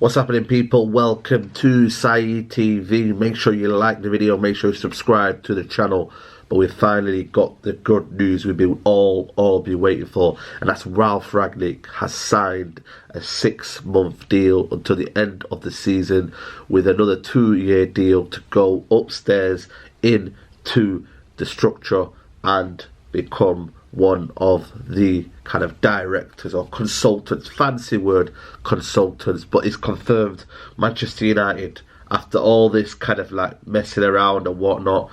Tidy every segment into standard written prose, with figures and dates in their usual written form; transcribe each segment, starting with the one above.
What's happening, people? Welcome to Saeed TV. Make sure you like the video, make sure you subscribe to the channel. But we finally got the good news we've been all been waiting for, and that's Ralf Rangnick has signed a 6-month deal until the end of the season, with another 2-year deal to go upstairs into the structure and become one of the kind of directors or consultants, fancy word, consultants, but it's confirmed Manchester United, after all this kind of like messing around and whatnot,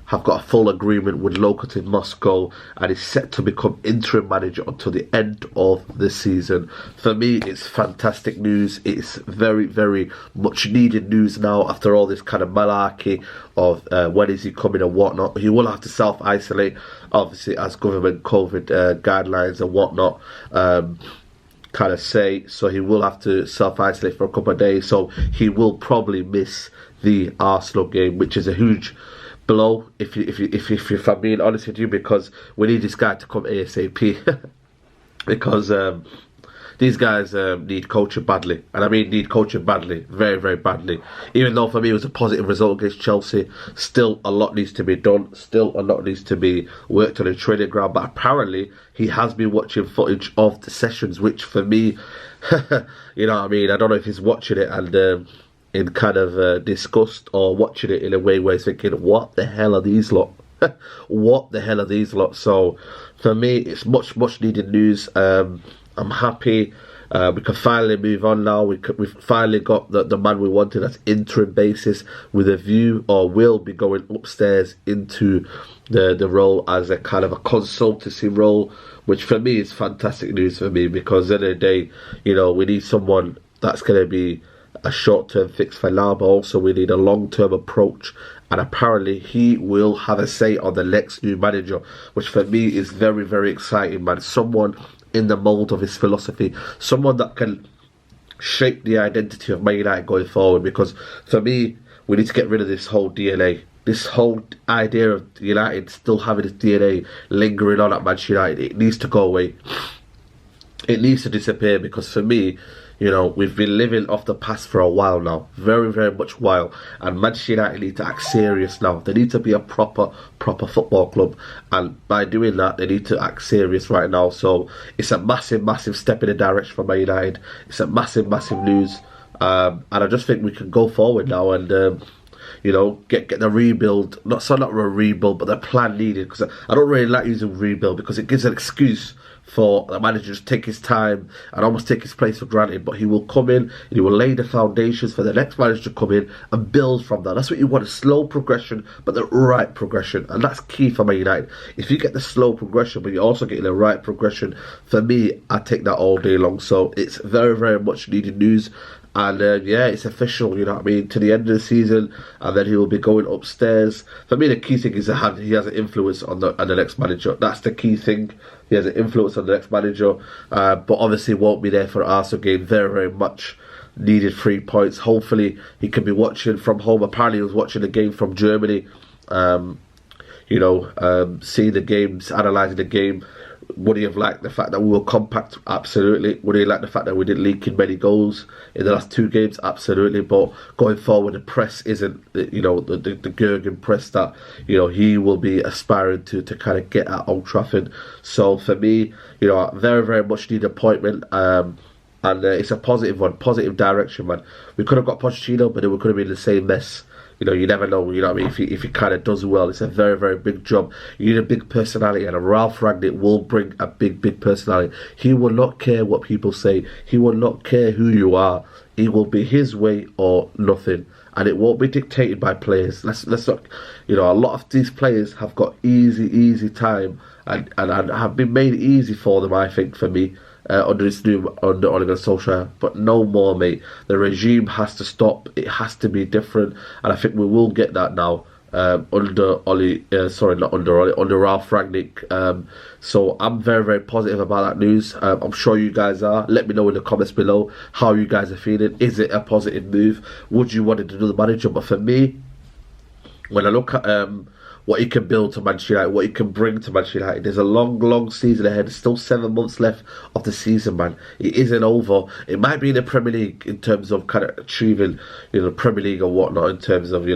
have got a full agreement with Lokomotiv Moscow and is set to become interim manager until the end of the season. For me, it's fantastic news. It's very much needed news now after all this kind of malarkey of when is he coming and whatnot. He will have to self-isolate, obviously, as government COVID guidelines and whatnot kind of say, so he will have to self-isolate for a couple of days, so he will probably miss the Arsenal game, which is a huge blow if I'm being honest with you, because we need this guy to come ASAP because these guys need coaching badly, and I mean need coaching badly, very badly. Even though for me it was a positive result against Chelsea, still a lot needs to be done, still a lot needs to be worked on the training ground. But apparently he has been watching footage of the sessions, which for me you know what I mean, I don't know if he's watching it and in kind of disgust, or watching it in a way where he's thinking, what the hell are these lot? What the hell are these lot? So for me, it's much needed news. I'm happy. We can finally move on now. We've finally got the man we wanted as interim basis, with a view, or will be going upstairs into the role as a kind of a consultancy role, which for me is fantastic news for me, because at the end of the day, you know, we need someone that's going to be a short-term fix for now, but also we need a long-term approach, and apparently he will have a say on the next new manager, which for me is very exciting, man. Someone in the mould of his philosophy, someone that can shape the identity of Man United going forward, because for me, we need to get rid of this whole DNA, this whole idea of United still having this DNA lingering on at Manchester United. It needs to go away. It needs to disappear, because for me, you know, we've been living off the past for a while now, very much while, and Manchester United need to act serious now. They need to be a proper football club, and by doing that, they need to act serious right now. So it's a massive step in the direction for Man United. It's a massive news, and I just think we can go forward now and you know, get the rebuild, not a rebuild, but the plan needed, because I don't really like using rebuild, because it gives an excuse for the manager to just take his time and almost take his place for granted. But he will come in and he will lay the foundations for the next manager to come in and build from that. That's what you want, a slow progression, but the right progression, and that's key for Man United. If you get the slow progression but you're also getting the right progression, for me, I take that all day long. So it's very much needed news. And yeah, it's official, you know what I mean, to the end of the season, and then he will be going upstairs. For me, the key thing is that he has an influence on the next manager. That's the key thing. He has an influence on the next manager, but obviously won't be there for the Arsenal game. Very much needed 3 points. Hopefully he can be watching from home. Apparently he was watching the game from Germany, you know, seeing the games, analysing the game. Would he have liked the fact that we were compact? Absolutely. Would he like the fact that we didn't leak in many goals in the last 2 games? Absolutely. But going forward, the press isn't, you know, the Jurgen press that, you know, he will be aspiring to kind of get at Old Trafford. So for me, you know, very much need appointment. And it's a positive one, positive direction, man. We could have got Pochettino, but it could have been the same mess. You know, you never know, you know what I mean, if he kind of does well. It's a very big job. You need a big personality, and a Ralf Rangnick will bring a big personality. He will not care what people say. He will not care who you are. It will be his way or nothing, and it won't be dictated by players. Let's not, you know, a lot of these players have got easy time, and have been made easy for them, I think, for me. Under this new under Ole Gunnar Solskjaer, but no more, mate. The regime has to stop. It has to be different, and I think we will get that now under under Ralf Rangnick. So I'm very positive about that news. I'm sure you guys are. Let me know in the comments below how you guys are feeling. Is it a positive move? Would you want another manager? But for me, when I look at what he can build to Manchester United, what he can bring to Manchester United. There's a long, long season ahead. There's still 7 months left of the season, man. It isn't over. It might be in the Premier League in terms of kind of achieving, Premier League or whatnot in terms of,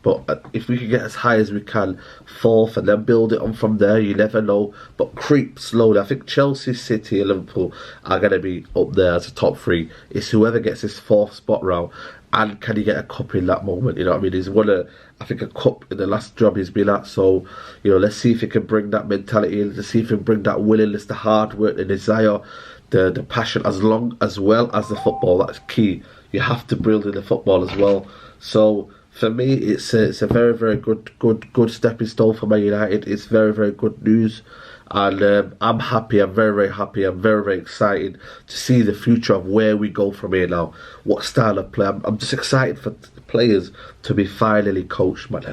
but if we can get as high as we can, fourth, and then build it on from there, you never know. But creep slowly. I think Chelsea, City, and Liverpool are going to be up there as a top three. It's whoever gets this fourth spot round, and can he get a cup in that moment? You know what I mean? He's won I think a cup in the last job he's been at. So, let's see if he can bring that mentality in. Let's see if he can bring that willingness, the hard work, the desire, the passion, as well as the football. That's key. You have to build in the football as well. So, for me, it's a very, very good stepping stone for Man United. It's very, very good news, and I'm happy. I'm very, very happy. I'm very, very excited to see the future of where we go from here now. What style of play? I'm just excited for the players to be finally coached, man.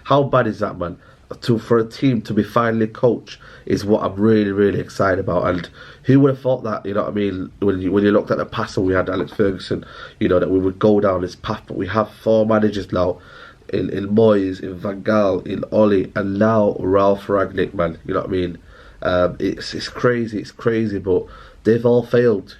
How bad is that, man? For a team to be finally coached is what I'm really, really excited about. And who would have thought that, you know what I mean, when you looked at the past and we had Alex Ferguson, that we would go down this path. But we have 4 managers now, in Moyes, in Van Gaal, in Oli, and now Ralf Rangnick, man. You know what I mean? It's crazy, but they've all failed.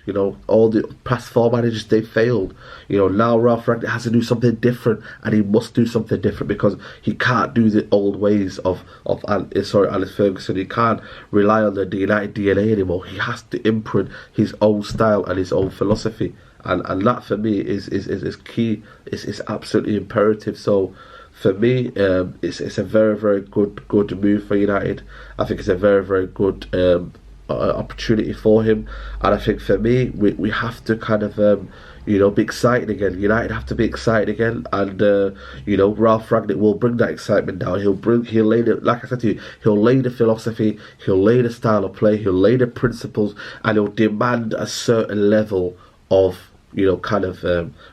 All the past 4 managers, they've failed. Now Ralf Rangnick has to do something different, and he must do something different because he can't do the old ways of Alex Ferguson. He can't rely on the United DNA anymore. He has to imprint his own style and his own philosophy, and that for me is key. It's absolutely imperative. So, for me, it's a very, very good move for United. I think it's a very, very good opportunity for him, and I think for me, we have to kind of be excited again. United have to be excited again, and Ralf Rangnick will bring that excitement down. He'll lay the, like I said to you, he'll lay the philosophy, he'll lay the style of play, he'll lay the principles, and he'll demand a certain level of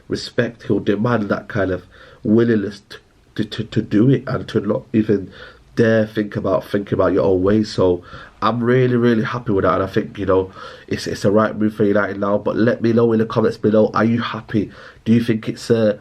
respect. He'll demand that kind of willingness to do it, and to not even dare think about your own ways. So I'm really, really happy with that, and I think it's a right move for United now. But let me know in the comments below, are you happy? Do you think it's going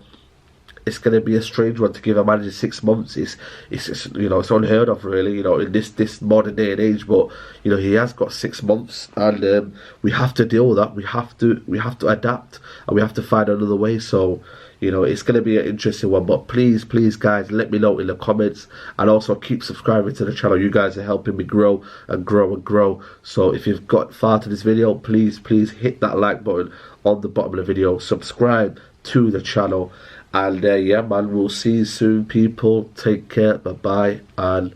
to be a strange one to give a manager 6 months? It's it's unheard of, really, in this modern day and age. But he has got 6 months, and we have to deal with that. We have to adapt, and we have to find another way. So it's going to be an interesting one. But please, guys, let me know in the comments, and also keep subscribing to the channel. You guys are helping me grow and grow and grow. So if you've got far to this video, please hit that like button on the bottom of the video, subscribe to the channel, and yeah, man, we'll see you soon, people. Take care, bye bye, and